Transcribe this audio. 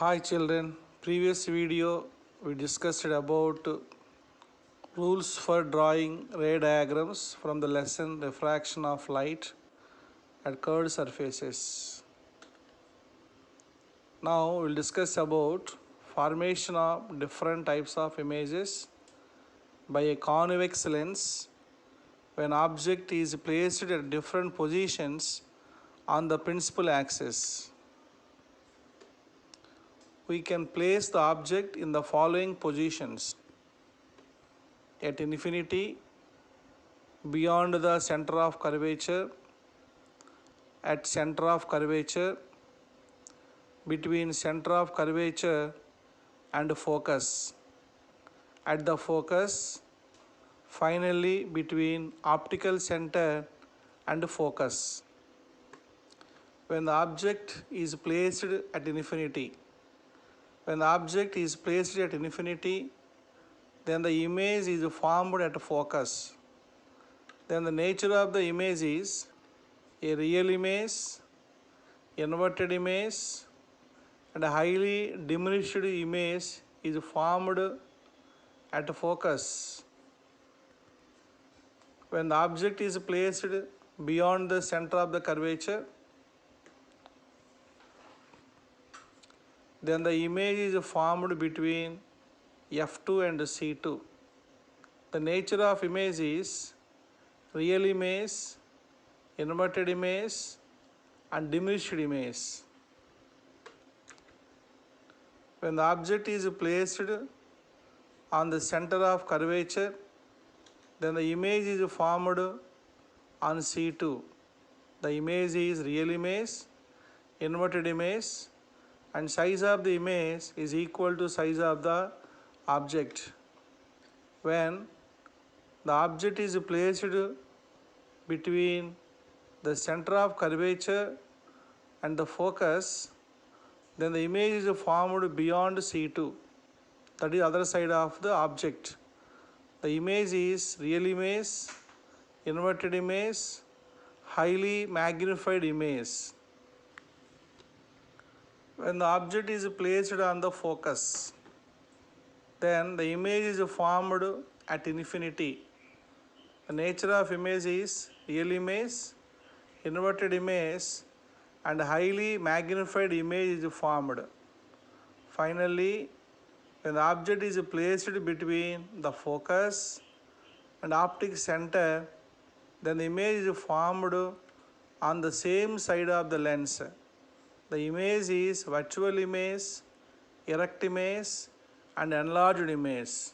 Hi children, previous video we discussed about rules for drawing ray diagrams from the lesson refraction of light at curved surfaces. Now we'll discuss about formation of different types of images by a convex lens when object is placed at different positions on the principal axis. We can place the object in the following positions: at infinity, beyond the center of curvature, at center of curvature, between center of curvature and focus, at the focus, finally between optical center and focus. When the object is placed at infinity, then the image is formed at focus. Then the nature of the image is a real image, inverted image, and a highly diminished image is formed at focus. When the object is placed beyond the center of the curvature, then the image is formed between F2 and C2. The nature of image is real image, inverted image, and diminished image. When the object is placed on the center of curvature, then the image is formed on C2. The image is real image, inverted image, and size of the image is equal to size of the object. When the object is placed between the center of curvature and the focus, then the image is formed beyond C2, that is other side of the object. The image is real image, inverted image, highly magnified image. When the object is placed on the focus, then the image is formed at infinity. The nature of image is real image, inverted image, and highly magnified image is formed. Finally, when the object is placed between the focus and optic center, then the image is formed on the same side of the lens. The image is virtual image, erect image, and enlarged image.